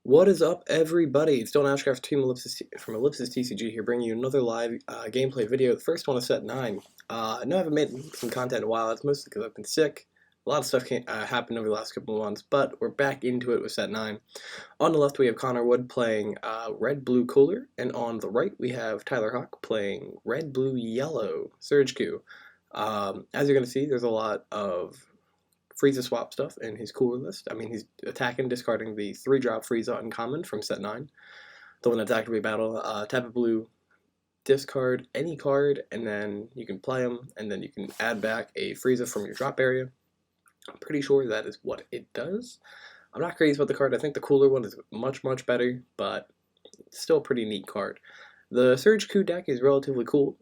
What is up, everybody? It's Dylan Ashcraft, Team Ellipsis from Ellipsis TCG here, bringing you another live gameplay video. The first one is set 9. I know I haven't made some content in a while. That's mostly because I've been sick. A lot of stuff happened over the last couple of months, but we're back into it with set 9. On the left, we have Connor Wood playing Red-Blue Cooler, and on the right, we have Tyler Hoch playing Red-Blue-Yellow Surge Q. As you're going to see, there's a lot of Frieza swap stuff in his cooler list. I mean, he's attacking, discarding the 3-drop Frieza uncommon from set 9. The one that's actively battle, tap a blue, discard any card, and then you can play them, and then you can add back a Frieza from your drop area. I'm pretty sure that is what it does. I'm not crazy about the card. I think the cooler one is much, much better, but it's still a pretty neat card. The Surge Q deck is relatively cool.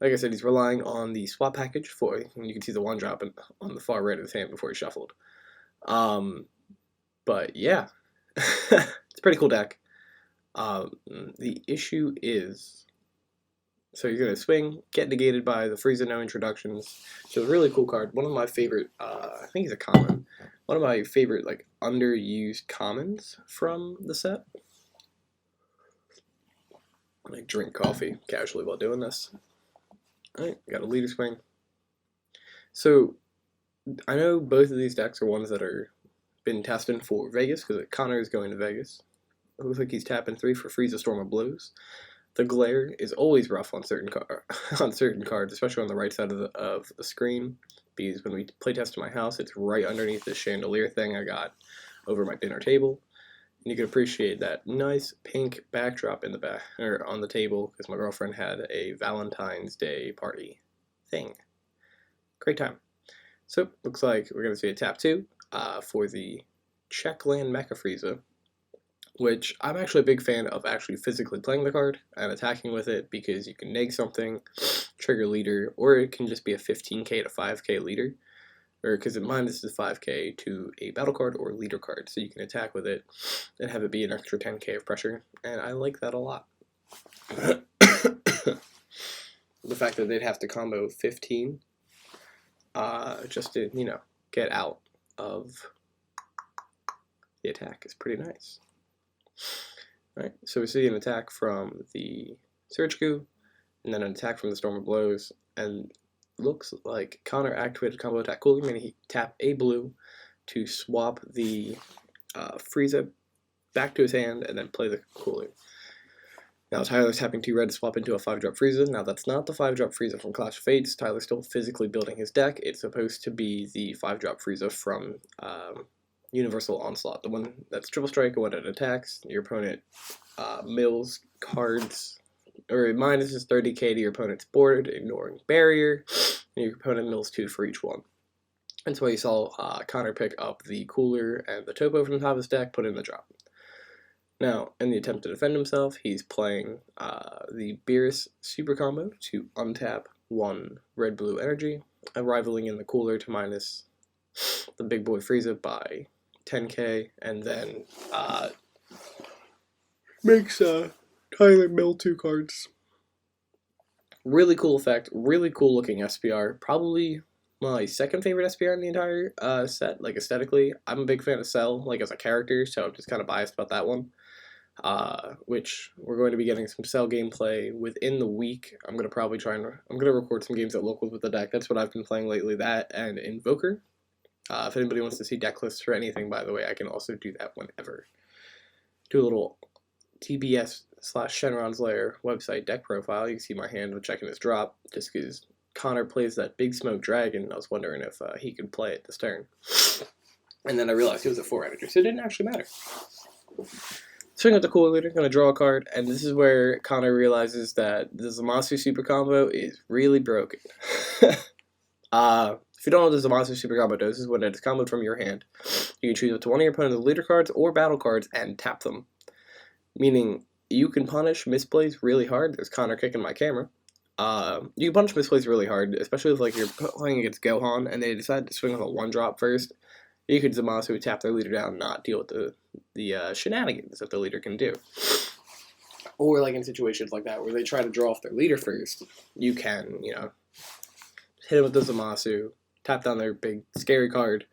Like I said, he's relying on the swap package for, and you can see the 1-drop on the far right of his hand before he shuffled. But yeah, it's a pretty cool deck. The issue is, so you're going to swing, get negated by the Frieza no introductions. So a really cool card. One of my favorite, I think he's a common. One of my favorite, like, underused commons from the set. I drink coffee casually while doing this. Alright, got a leader swing. So, I know both of these decks are ones that are been tested for Vegas, because Connor is going to Vegas. It looks like he's tapping 3 for Frieza Storm of Blues. The glare is always rough on certain cards, especially on the right side of the screen, because when we play test in my house, it's right underneath this chandelier thing I got over my dinner table. And you can appreciate that nice pink backdrop in the back, or on the table, because my girlfriend had a Valentine's Day party thing. Great time. So, looks like we're going to see a tap 2 for the Checkland Mecha Frieza, which I'm actually a big fan of actually physically playing the card and attacking with it, because you can neg something, trigger leader, or it can just be a 15k to 5k leader. Or because it minuses 5k to a battle card or leader card, so you can attack with it and have it be an extra 10k of pressure, and I like that a lot. The fact that they'd have to combo 15 just to, you know, get out of the attack is pretty nice. Alright, so we see an attack from the Surge Q, and then an attack from the Storm of Blows, and looks like Connor activated combo attack cooler, meaning he tapped a blue to swap the Frieza back to his hand and then play the cooler. Now Tyler's tapping 2 red to swap into a 5-drop Frieza. Now that's not the 5-drop Frieza from Clash of Fates. Tyler's still physically building his deck. It's supposed to be the 5-drop Frieza from Universal Onslaught, the one that's triple strike, when it attacks, your opponent mills cards, or it minuses 30k to your opponent's board, ignoring barrier, and your opponent mills 2 for each one. That's why you saw Connor pick up the cooler and the topo from the top of his deck, put in the drop. Now, in the attempt to defend himself, he's playing the Beerus super combo to untap 1 red-blue energy, rivaling in the cooler to minus the big boy Frieza by 10k, and then makes Tyler mill 2 cards. Really cool effect, really cool looking SPR. Probably my second favorite SPR in the entire set, like aesthetically. I'm a big fan of Cell, like as a character, so I'm just kind of biased about that one. Which we're going to be getting some Cell gameplay within the week. I'm going to probably I'm going to record some games at locals with the deck. That's what I've been playing lately, that and Invoker. If anybody wants to see deck lists or anything, by the way, I can also do that whenever. Do a little TBS/Shenron's Lair website deck profile. You can see my hand with checking his drop, just because Connor plays that Big Smoke Dragon, and I was wondering if he could play it this turn. And then I realized he was a 4 energy, so it didn't actually matter. Swing with the cooler leader, going to draw a card, and this is where Connor realizes that the Zamasu super combo is really broken. If you don't know what the Zamasu super combo does, is when it is comboed from your hand, you can choose up to one of your opponent's leader cards or battle cards and tap them. Meaning, you can punish misplays really hard. There's Connor kicking my camera. You can punish misplays really hard, especially if like you're playing against Gohan and they decide to swing with a 1-drop first. You could Zamasu tap their leader down and not deal with the shenanigans that the leader can do. Or like in situations like that where they try to draw off their leader first, you can, you know, hit him with the Zamasu, tap down their big scary card,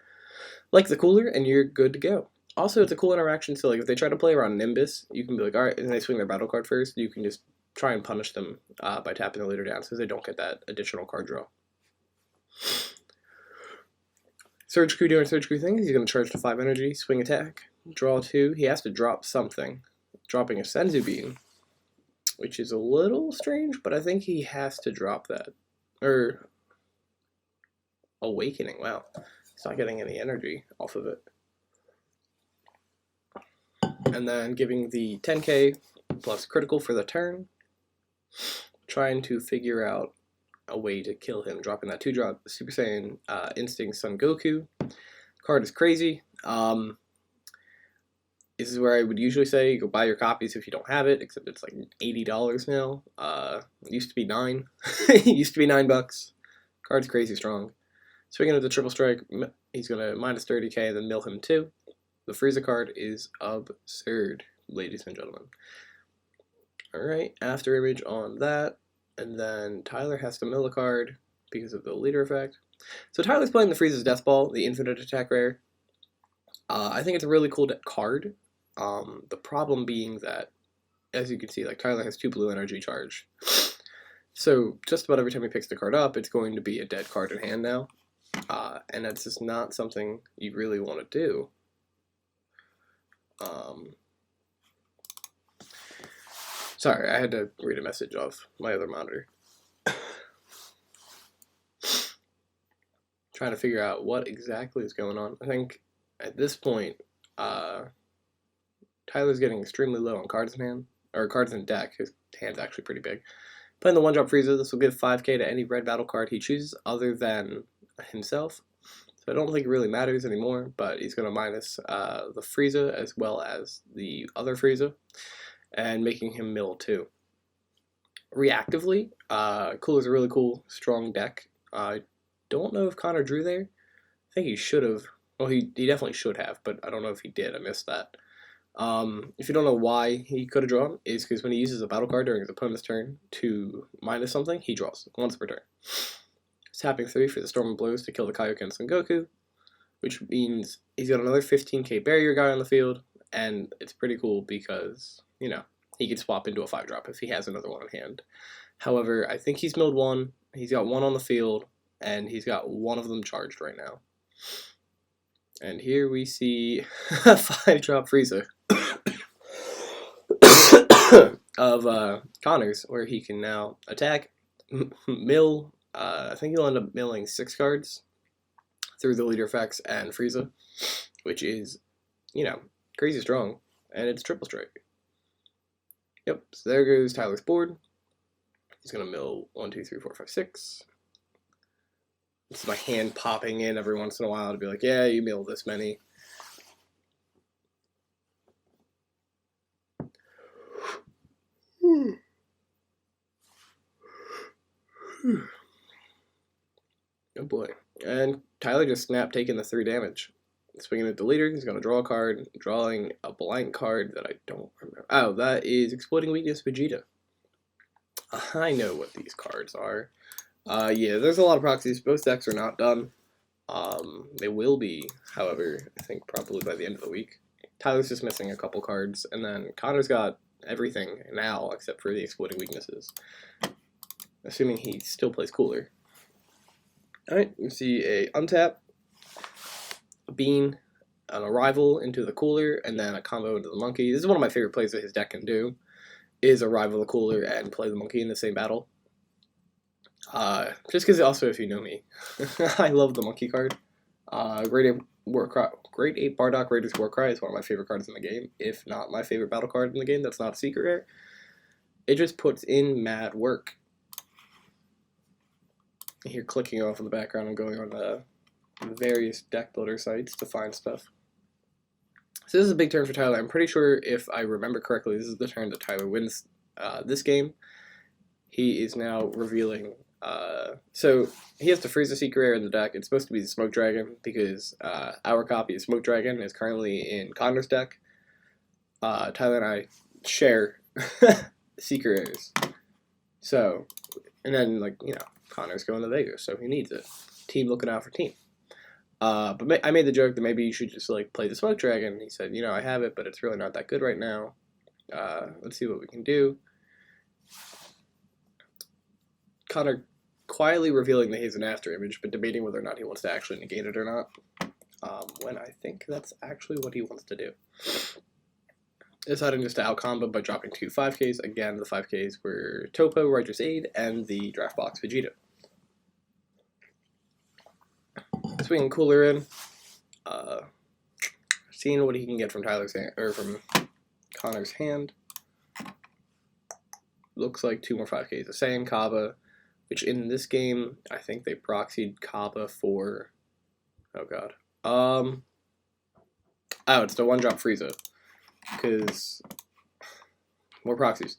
like the cooler, and you're good to go. Also, it's a cool interaction. So, like, if they try to play around Nimbus, you can be like, all right, and they swing their battle card first. You can just try and punish them by tapping the leader down, so they don't get that additional card draw. Surge Coup doing Surge Coup things. He's going to charge to 5 energy, swing attack, draw 2. He has to drop something, dropping a Senzu Bean, which is a little strange, but I think he has to drop that. Or Awakening. Wow, he's not getting any energy off of it. And then giving the 10k plus critical for the turn, trying to figure out a way to kill him, dropping that 2-drop Super Saiyan Instinct Son Goku. Card is crazy. This is where I would usually say go buy your copies if you don't have it, except it's like $80 now. It used to be $9. It used to be $9. Card's crazy strong. Swinging with the triple strike, he's gonna minus 30k, then mill him 2. The Frieza card is absurd, ladies and gentlemen. Alright, after image on that, and then Tyler has to mill a card because of the leader effect. So Tyler's playing the Frieza's Death Ball, the infinite attack rare. I think it's a really cool card. The problem being that, as you can see, like Tyler has 2 blue energy charge. So just about every time he picks the card up, it's going to be a dead card in hand now. And that's just not something you really want to do. Sorry, I had to read a message off my other monitor. Trying to figure out what exactly is going on. I think at this point, Tyler's getting extremely low on cards in hand, or cards in deck. His hand's actually pretty big. Playing the 1-drop Frieza, this will give 5k to any red battle card he chooses other than himself. So I don't think it really matters anymore, but he's going to minus the Frieza as well as the other Frieza, and making him mill 2. Reactively, Cooler's a really cool, strong deck. I don't know if Connor drew there. I think he should have. Well, he definitely should have, but I don't know if he did. I missed that. If you don't know why he could have drawn, is because when he uses a battle card during his opponent's turn to minus something, he draws once per turn. Tapping 3 for the Storm of Blows to kill the Kaioken Son Goku, which means he's got another 15k barrier guy on the field, and it's pretty cool because, you know, he can swap into a 5-drop if he has another one in hand. However, I think he's milled 1, he's got 1 on the field, and he's got 1 of them charged right now. And here we see a 5-drop Frieza of Connor's, where he can now attack, mill. I think he'll end up milling 6 cards through the leader effects and Frieza, which is, you know, crazy strong, and it's triple strike. Yep, so there goes Tyler's board. He's gonna mill 1, 2, 3, 4, 5, 6. It's my hand popping in every once in a while to be like, yeah, you mill this many. Oh boy. And Tyler just snapped, taking the 3 damage. Swinging at the leader, he's going to draw a card, drawing a blank card that I don't remember. Oh, that is Exploiting Weakness Vegeta. I know what these cards are. Yeah, there's a lot of proxies. Both decks are not done. They will be, however, I think probably by the end of the week. Tyler's just missing a couple cards, and then Connor's got everything now except for the Exploiting Weaknesses. Assuming he still plays Cooler. Alright, you see a untap, a bean, an arrival into the Cooler, and then a combo into the monkey. This is one of my favorite plays that his deck can do, is arrival the Cooler and play the monkey in the same battle. Just because also, if you know me, I love the monkey card. Great 8 Bardock Raiders Warcry is one of my favorite cards in the game, if not my favorite battle card in the game. That's not a secret rare. It just puts in mad work. You hear clicking off in the background. I'm going on various deck builder sites to find stuff. So this is a big turn for Tyler. I'm pretty sure, if I remember correctly, this is the turn that Tyler wins this game. He is now revealing. So he has to freeze the secret rare in the deck. It's supposed to be the Smoke Dragon because our copy of Smoke Dragon is currently in Connor's deck. Tyler and I share secret rares. So, and then, like, you know, Connor's going to Vegas, so he needs it. Team looking out for team. But I made the joke that maybe you should just like play the Smoke Dragon. He said, you know, I have it, but it's really not that good right now. Let's see what we can do. Connor quietly revealing that he has an after image, but debating whether or not he wants to actually negate it or not. When I think that's actually what he wants to do. Deciding just to out-combo by dropping 2 5Ks. Again, the 5Ks were Topo, Righteous Aid, and the Draft Box Vegeta. Swinging Cooler in. Seeing what he can get from Tyler's hand, or from Connor's hand. Looks like 2 more 5Ks. The same Kaba, which in this game, I think they proxied Kaba for... Oh god. Oh, it's the 1-drop Frieza. Because... More proxies.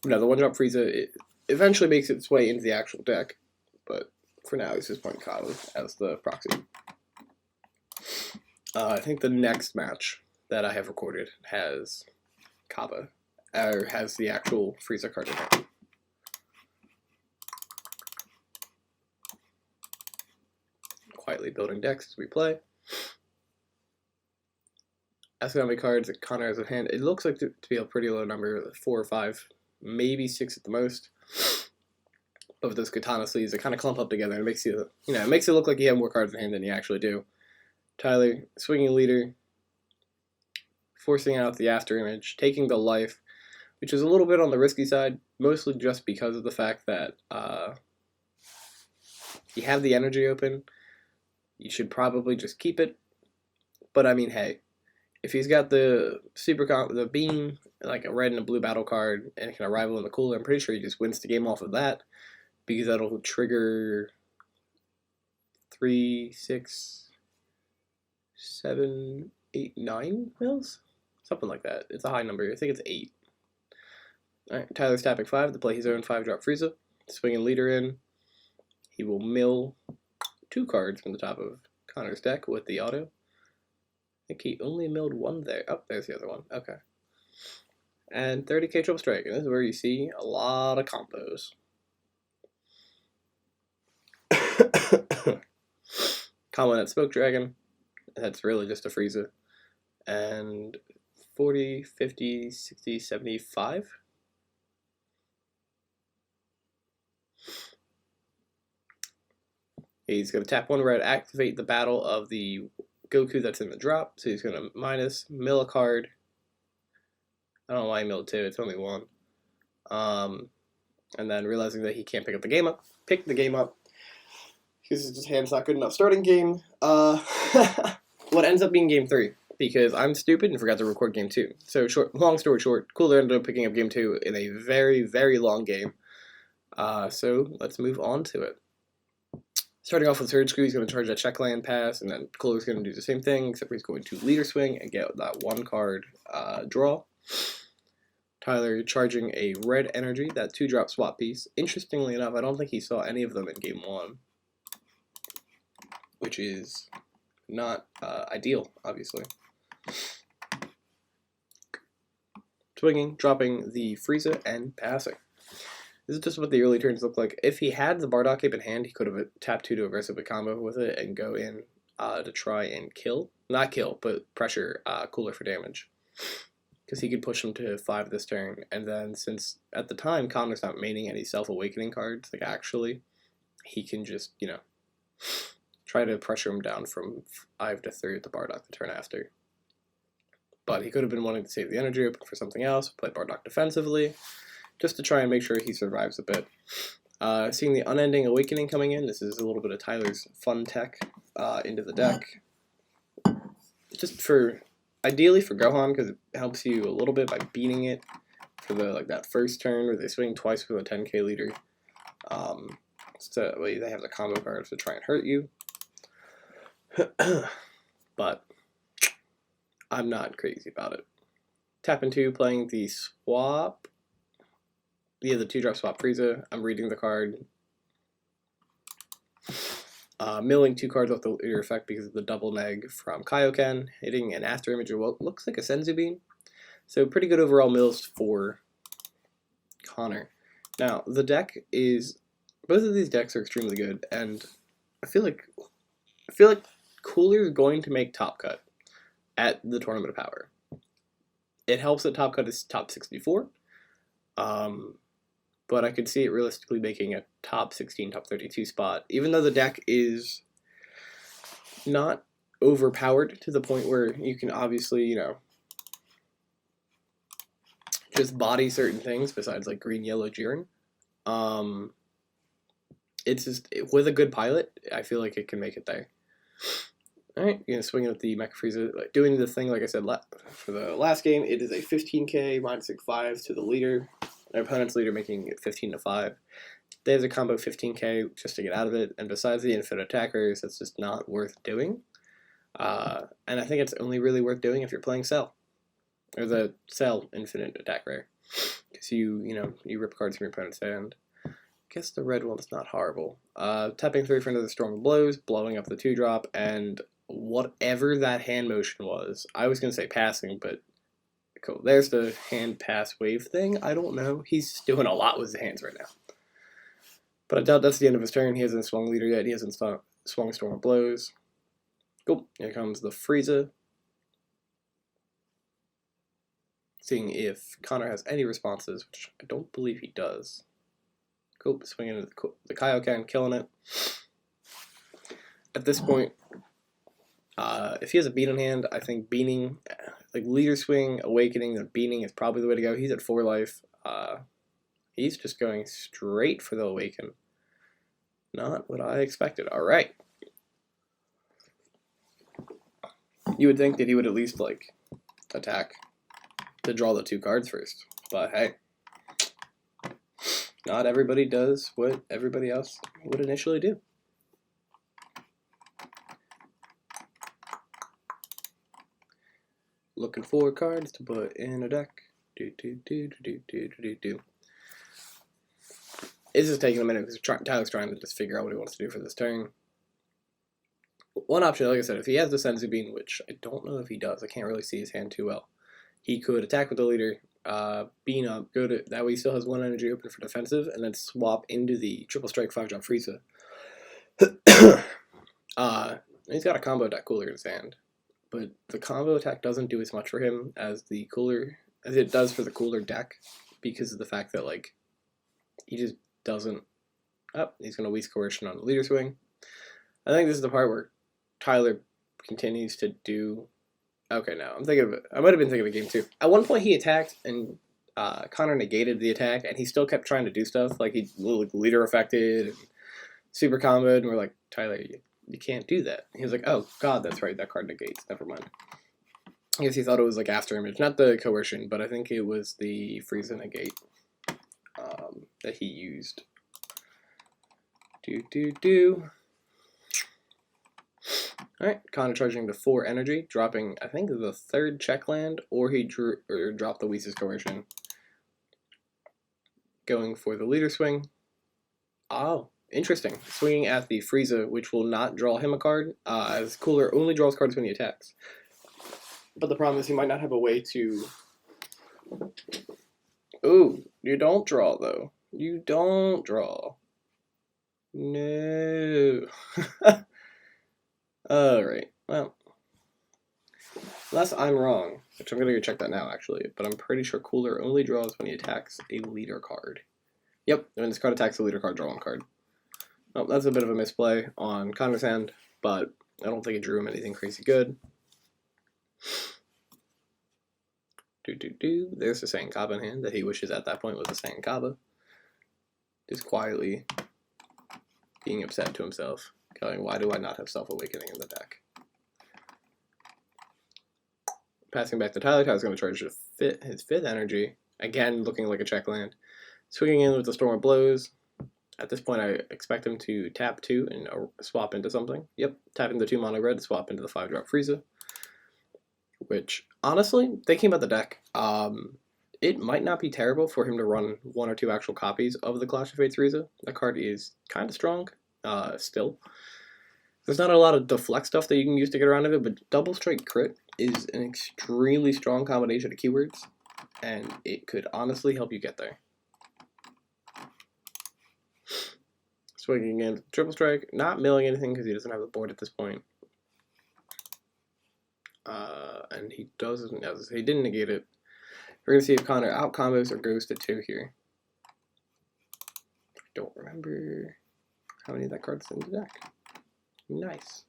No, the 1-drop Frieza, it eventually makes its way into the actual deck. But for now, it's just playing Kaba as the proxy. I think the next match that I have recorded has Kaba, or has the actual Frieza card in it. Quietly building decks as we play. Asking how many cards that Connor has in hand. It looks like to be a pretty low number, 4 or 5, maybe 6 at the most. But with those katana sleeves, they kind of clump up together. It makes you, it makes it look like you have more cards in hand than you actually do. Tyler, swinging leader, forcing out the after image, taking the life, which is a little bit on the risky side, mostly just because of the fact that you have the energy open. You should probably just keep it. But I mean, hey, if he's got the the beam, like a red and a blue battle card, and it can arrival in the cooler, I'm pretty sure he just wins the game off of that, because that'll trigger 3, 6, 7, 8, 9 mills? Something like that. It's a high number. I think it's 8. Alright, Tyler's tapping 5 to play his own 5-drop Frieza. Swinging leader in. He will mill 2 cards from the top of Connor's deck with the auto. I think he only milled 1 there. Oh, there's the other one. Okay. And 30k Triple Strike. And this is where you see a lot of combos. Combo that Smoke Dragon. That's really just a Frieza. And 40, 50, 60, 75. He's going to tap 1 red, activate the battle of the Goku that's in the drop. So he's going to minus, mill a card. I don't know why he milled 2, it's only 1. And then realizing that he can't pick the game up, because his hand's not good enough starting game. What ends up being game 3, because I'm stupid and forgot to record game 2. So long story short, Cooler ended up picking up game 2 in a very, very long game. So let's move on to it. Starting off with Surge Screw, he's going to charge that check land pass, and then Cooler's going to do the same thing, except he's going to leader swing and get that 1 card draw. Tyler charging a red energy, that 2-drop swap piece. Interestingly enough, I don't think he saw any of them in game 1, which is not ideal, obviously. Swinging, dropping the Frieza, and passing. This is just what the early turns look like. If he had the Bardock Cape in hand, he could have tapped 2 to aggressively combo with it and go in to try and kill. Not kill, but pressure Cooler for damage. Because he could push him to 5 this turn. And then since at the time Connor's not maining any self-awakening cards, like actually, he can just, try to pressure him down from 5 to 3 with the Bardock the turn after. But he could have been wanting to save the energy open for something else, play Bardock defensively, just to try and make sure he survives a bit. Seeing the Unending Awakening coming in, this is a little bit of Tyler's fun tech into the deck. Just ideally for Gohan, because it helps you a little bit by beating it for that first turn where they swing twice with a 10k leader. So they have the combo cards to try and hurt you. But I'm not crazy about it. Tap into playing the swap. Yeah, the 2-drop Swap Frieza. I'm reading the card. Milling 2 cards off the leader effect because of the double neg from Kaioken, hitting an after image of what looks like a Senzu Bean. So pretty good overall mills for Connor. Now, the deck is... Both of these decks are extremely good, and I feel like Cooler is going to make Top Cut at the Tournament of Power. It helps that Top Cut is top 64, but I could see it realistically making a top 16, top 32 spot, even though the deck is not overpowered to the point where you can obviously, you know, just body certain things besides like green, yellow, Jiren. It's just, with a good pilot, I feel like it can make it there. Alright, you're gonna swing it with the Mecha Frieza, like doing the thing like I said for the last game. It is a 15k -5 to the leader. Their opponent's leader making it 15 to 5. They have a combo 15k just to get out of it, and besides the infinite attackers, that's just not worth doing. And I think it's only really worth doing if you're playing Cell, or the Cell infinite attack rare, because you rip cards from your opponent's hand. I guess the red one is not horrible. Tapping 3 for another Storm of Blows, blowing up the 2-drop, and whatever that hand motion was. I was gonna say passing, but cool. There's the hand pass wave thing. I don't know. He's doing a lot with his hands right now. But I doubt that's the end of his turn. He hasn't swung leader yet. He hasn't swung Storm of Blows. Cool. Here comes the Frieza. Seeing if Connor has any responses, which I don't believe he does. Cool. Swinging into the Kaioken, killing it. At this point, if he has a beat in hand, I think beating, like leader swing, awakening, then beating is probably the way to go. He's at 4 life. He's just going straight for the awaken. Not what I expected. Alright. You would think that he would at least, like, attack to draw the 2 cards first. But hey, not everybody does what everybody else would initially do. Looking for cards to put in a deck. It's just taking a minute because Tyler's trying to just figure out what he wants to do for this turn. One option, like I said, if he has the Senzu Bean, which I don't know if he does, I can't really see his hand too well, he could attack with the leader, bean up, go to, that way he still has 1 energy open for defensive, and then swap into the triple strike 5-drop Frieza. He's got a combo attack cooler in his hand, but the combo attack doesn't do as much for him as the cooler, as it does for the cooler deck, because of the fact that, like, he just doesn't, he's going to Whis Coercion on the leader swing. I think this is the part where Tyler continues to do, okay, now I'm thinking of it. I might have been thinking of a game too. At one point he attacked and Connor negated the attack, and he still kept trying to do stuff, like he leader affected and super comboed, and we're like, Tyler, you can't do that. He was like, oh god, that's right, that card negates, never mind. I guess he thought it was like after image, not the coercion, but I think it was the Frieza negate that he used. Alright, Connor charging to 4 energy, dropping, I think, the 3rd check land, or he dropped the Whis Coercion. Going for the leader swing. Oh, interesting. Swinging at the Frieza, which will not draw him a card, as Cooler only draws cards when he attacks. But the problem is he might not have a way to... Ooh, you don't draw, though. You don't draw. No. Alright, well, unless I'm wrong, which I'm going to go check that now, actually, but I'm pretty sure Cooler only draws when he attacks a leader card. Yep, when this card attacks a leader card, draw 1 card. Well, that's a bit of a misplay on Connor's hand, but I don't think it drew him anything crazy good. There's the Saiyan Kaba in hand that he wishes at that point was the Saiyan Kaba. Just quietly being upset to himself. Going, why do I not have Self-Awakening in the deck? Passing back to Tyler. Tyler's going to charge his 5th energy. Again, looking like a check land. Swinging in with the Storm of Blows. At this point, I expect him to tap 2 and swap into something. Yep, tapping the 2 mono red to swap into the 5-drop Frieza. Which, honestly, thinking about the deck, it might not be terrible for him to run 1 or 2 actual copies of the Clash of Fates Frieza. That card is kind of strong. Still. There's not a lot of deflect stuff that you can use to get around of it, but Double Strike Crit is an extremely strong combination of keywords, and it could honestly help you get there. Swinging in Triple Strike, not milling anything because he doesn't have the board at this point. and he doesn't, as he didn't negate it. We're gonna see if Connor out combos or goes to 2 here. I don't remember how many of that card's in the deck. Nice.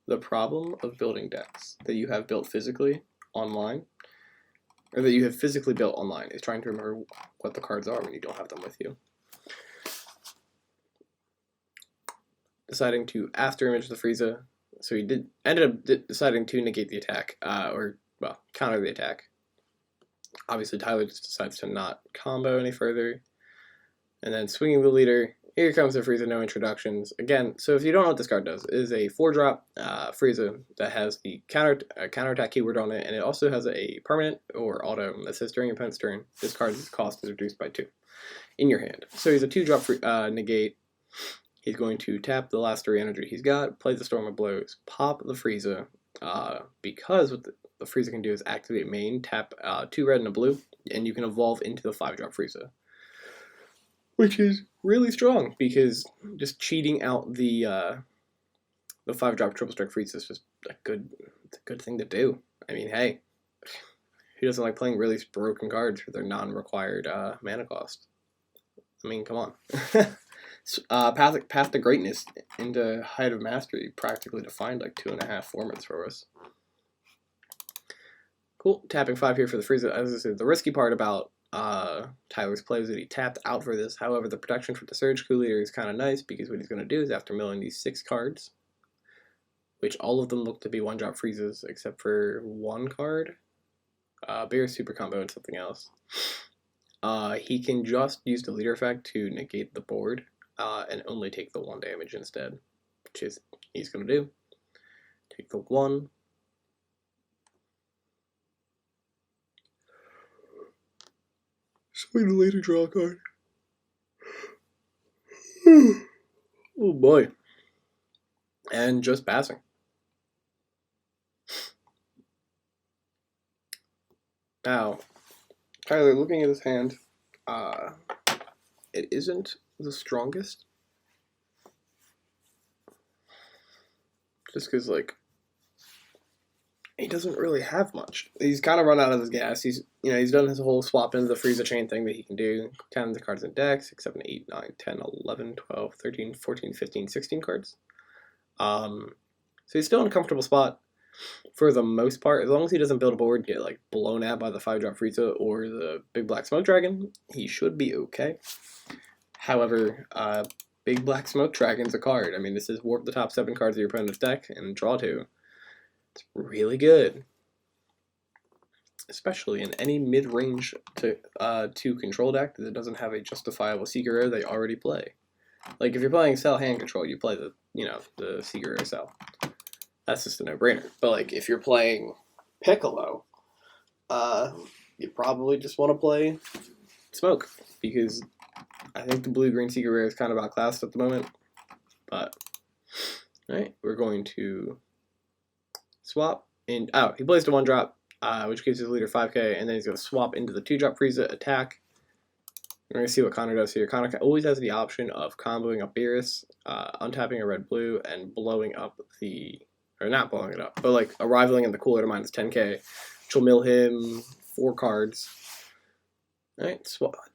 The problem of building decks that you have built physically online, or that you have physically built online, is trying to remember what the cards are when you don't have them with you. Deciding to after image the Frieza, so he ended up deciding to negate the attack, or well, counter the attack. Obviously, Tyler just decides to not combo any further, and then swinging the leader. Here comes the Frieza, no introductions. Again, so if you don't know what this card does, it is a 4-drop Frieza that has the counterattack keyword on it, and it also has a permanent or auto that says during your opponent's turn, this card's cost is reduced by 2 in your hand. So he's a 2-drop negate. He's going to tap the last 3 energy he's got, play the Storm of Blows, pop the Frieza, because what the Frieza can do is activate main, tap 2 red and a blue, and you can evolve into the 5-drop Frieza. Which is really strong, because just cheating out the 5-drop triple strike Frieza is just a good thing to do. I mean, hey, who doesn't like playing really broken cards for their non-required mana cost? I mean, come on. Path to Greatness into Height of Mastery practically defined like 2.5 formats for us. Cool. Tapping 5 here for the Frieza. As I said, the risky part about Tyler's play is that he tapped out for this. However, the protection for the Surge Coup Leader is kind of nice, because what he's going to do is after milling these 6 cards, which all of them look to be 1-drop Friezas except for 1 card, Bear Super Combo and something else, he can just use the leader effect to negate the board and only take the 1 damage instead, which is he's going to do. Take the 1. Swing the later, draw a card. Oh boy. And just passing. Now, Tyler, looking at his hand, it isn't the strongest. Just because, like, he doesn't really have much. He's kind of run out of his gas. He's done his whole swap into the Frieza chain thing that he can do. 10 of the cards in deck, 6, 7, 8, 9, 10, 11, 12, 13, 14, 15, 16 cards. So he's still in a comfortable spot for the most part. As long as he doesn't build a board and get like blown out by the 5-drop Frieza or the Big Black Smoke Dragon, he should be okay. However, Big Black Smoke Dragon's a card. I mean, this is warp the top 7 cards of your opponent's deck and draw 2. It's really good, especially in any mid-range to control deck that doesn't have a justifiable Seeker they already play. Like if you're playing Cell hand control, you play the Seeker Cell. That's just a no-brainer. But like if you're playing Piccolo, you probably just want to play Smoke, because I think the blue-green Seeker Rare is kind of outclassed at the moment. But alright, we're going to swap in. Oh, he plays the 1-drop, which gives his leader 5k, and then he's going to swap into the 2-drop Frieza, attack. We're going to see what Connor does here. Connor always has the option of comboing up Beerus, untapping a red-blue, and blowing up the, or not blowing it up, but like arriving in the cooler to minus 10k, which will mill him 4 cards. Alright,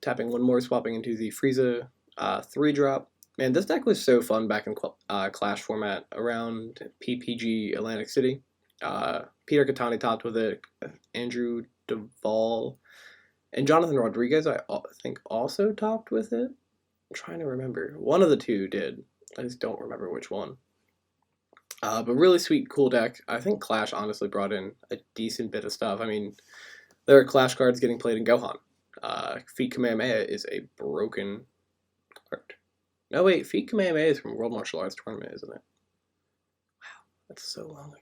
tapping 1 more, swapping into the Frieza 3-drop. Man, this deck was so fun back in Clash format around PPG Atlantic City. Peter Catani topped with it, Andrew Duvall, and Jonathan Rodriguez, I think, also topped with it. I'm trying to remember. One of the two did. I just don't remember which one. But really sweet, cool deck. I think Clash honestly brought in a decent bit of stuff. I mean, there are Clash cards getting played in Gohan. Feat Kamehameha is a broken card. No, wait, Feat Kamehameha is from World Martial Arts Tournament, isn't it? Wow, that's so long ago.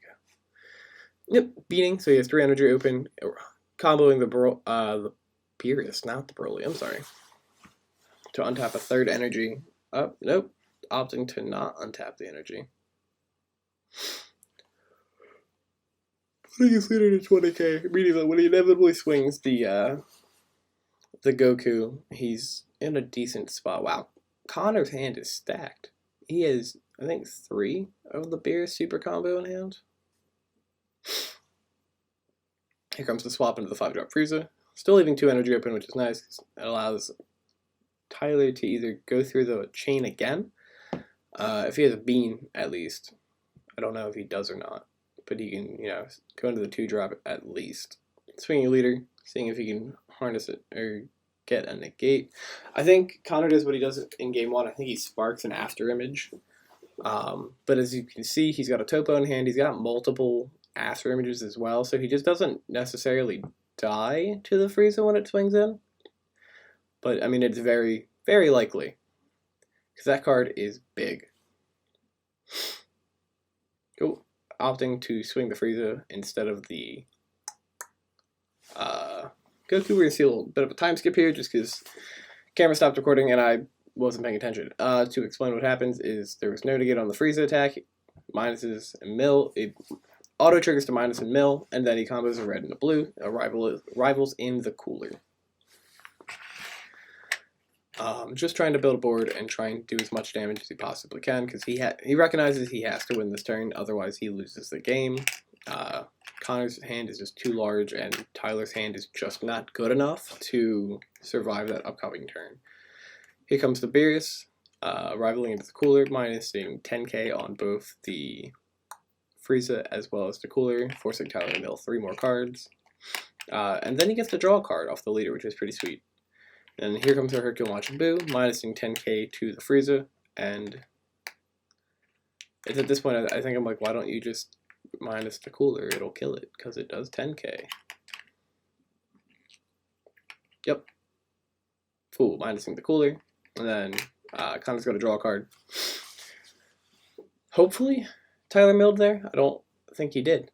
Yep, beating, so he has 3 energy open, comboing the Beerus, not the Broly, I'm sorry. To untap a 3rd energy. Oh, nope, opting to not untap the energy. Putting his leader to 20k, meaning that when he inevitably swings the Goku, he's in a decent spot. Wow, Connor's hand is stacked. He has I think 3 of the Beerus super combo in hand. Here comes the swap into the 5-drop Frieza. Still leaving 2 energy open, which is nice. It allows Tyler to either go through the chain again, if he has a bean at least. I don't know if he does or not, but he can, go into the 2-drop at least. Swinging leader, seeing if he can harness it or get a negate. I think Connor does what he does in game 1. I think he sparks an after image. But as you can see, he's got a topo in hand. He's got multiple after images as well, so he just doesn't necessarily die to the Frieza when it swings in. But, I mean, it's very, very likely, because that card is big. Oh, opting to swing the Frieza instead of the Goku. We're going to see a little bit of a time skip here, just because camera stopped recording and I wasn't paying attention. To explain what happens is there was no negate on the Frieza attack, minuses and mill. It auto triggers to minus and mill, and then he combos a red and a blue. Rivals in the cooler. Just trying to build a board and try and do as much damage as he possibly can, because he recognizes he has to win this turn, otherwise he loses the game. Connor's hand is just too large, and Tyler's hand is just not good enough to survive that upcoming turn. Here comes the Beerus, rivaling into the cooler, minusing 10k on both the Frieza as well as the cooler, forcing Tyler to mill 3 more cards. And then he gets to draw a card off the leader, which is pretty sweet. And here comes our Hercule Majin Buu, minusing 10k to the Frieza, and it's at this point I think I'm like, why don't you just minus the cooler? It'll kill it, because it does 10k. Yep. Fool, minusing the cooler, and then Connor's going to draw a card. Hopefully Tyler milled there. I don't think he did,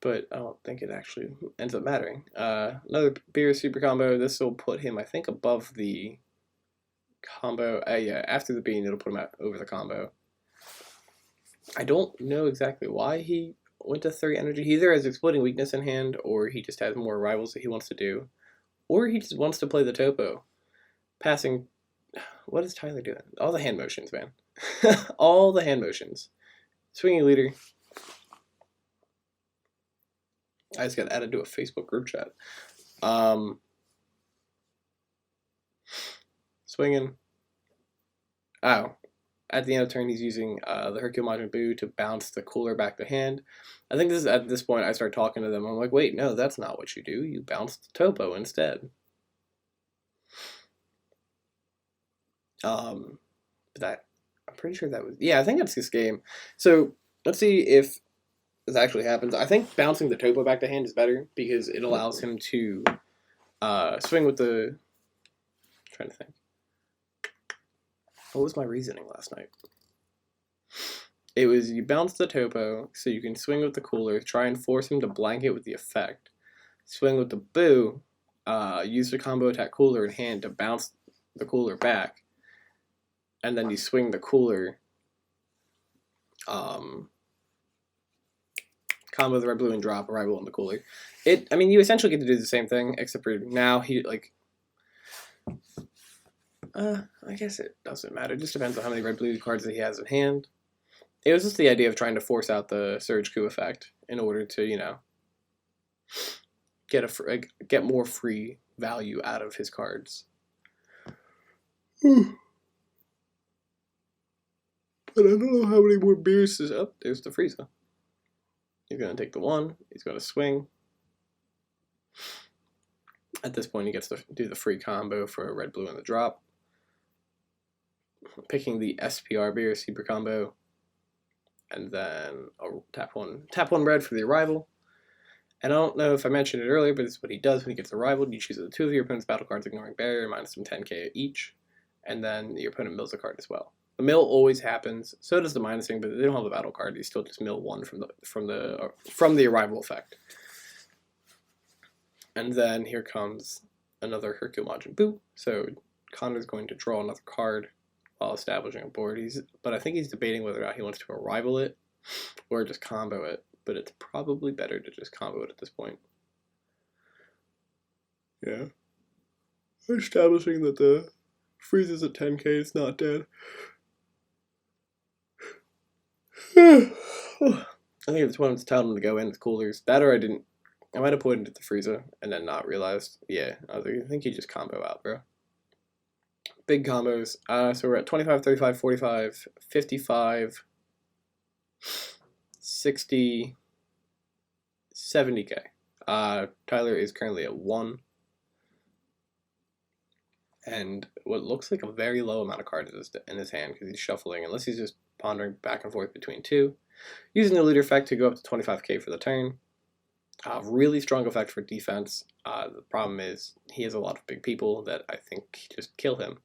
but I don't think it actually ends up mattering. Another Beerus super combo. This will put him, I think, above the combo. Yeah, after the bean, it'll put him over the combo. I don't know exactly why he went to 3 energy. He either has Exploding Weakness in hand, or he just has more rivals that he wants to do, or he just wants to play the topo. Passing. What is Tyler doing? All the hand motions, man. All the hand motions. Swinging leader. I just got added to a Facebook group chat. Swinging. Oh. At the end of turn, he's using the Hercule Majin Buu to bounce the cooler back to hand. I think this is at this point I start talking to them. I'm like, wait, no, that's not what you do. You bounce the topo instead. But I'm pretty sure that was, yeah, I think that's this game. So let's see if this actually happens. I think bouncing the topo back to hand is better, because it allows him to swing with the, I'm trying to think. What was my reasoning last night? It was you bounce the topo so you can swing with the cooler, try and force him to blanket with the effect. Swing with the Buu, use the combo attack cooler in hand to bounce the cooler back, and then you swing the cooler, combo the red blue and drop a rival in the cooler. I mean, you essentially get to do the same thing, except for now he I guess it doesn't matter. It just depends on how many red blue cards that he has in hand. It was just the idea of trying to force out the Surge Coup effect in order to, get more free value out of his cards. But I don't know how many more Beerus is up. There's the Frieza. He's going to take the 1. He's going to swing. At this point, he gets to do the free combo for a red, blue, and the drop. Picking the SPR Beerus super combo. And then I'll tap one red for the arrival. And I don't know if I mentioned it earlier, but this is what he does when he gets arrival. You choose the 2 of your opponent's battle cards, ignoring barrier, minus some 10k each. And then your opponent mills a card as well. The mill always happens. So does the minusing, but they don't have the battle card. You still just mill 1 from the arrival effect. And then here comes another Hercule Majin Buu. So Connor's going to draw another card while establishing a board. But I think he's debating whether or not he wants to arrival it or just combo it. But it's probably better to just combo it at this point. Yeah. Establishing that the Frieza's at 10k, it's not dead. I think it's one of telling him to go in with coolers. That or I didn't. I might have put it into the Frieza and then not realized. Yeah, I was like, I think you just combo out, bro. Big combos. So we're at 25, 35, 45, 55, 60, 70k. Tyler is currently at 1. And what looks like a very low amount of cards in his hand because he's shuffling, unless he's just pondering back and forth between 2. Using the leader effect to go up to 25k for the turn. Really strong effect for defense. The problem is he has a lot of big people that I think just kill him.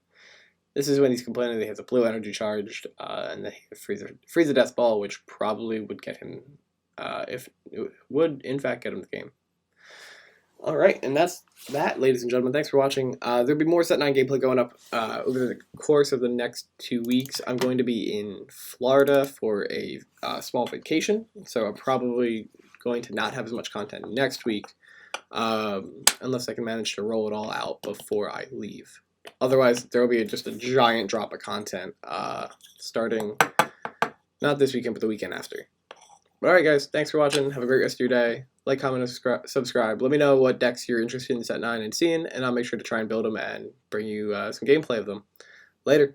This is when he's complaining that he has a blue energy charged, and that he freeze a death ball, which probably would get him, if it would in fact get him the game. All right, and that's that, ladies and gentlemen. Thanks for watching. There'll be more Set 9 gameplay going up over the course of the next 2 weeks. I'm going to be in Florida for a small vacation, so I'm probably going to not have as much content next week, unless I can manage to roll it all out before I leave. Otherwise, there will be just a giant drop of content starting not this weekend, but the weekend after. But alright guys, thanks for watching. Have a great rest of your day. Like, comment, and subscribe. Let me know what decks you're interested in Set 9 and seeing, and I'll make sure to try and build them and bring you some gameplay of them. Later.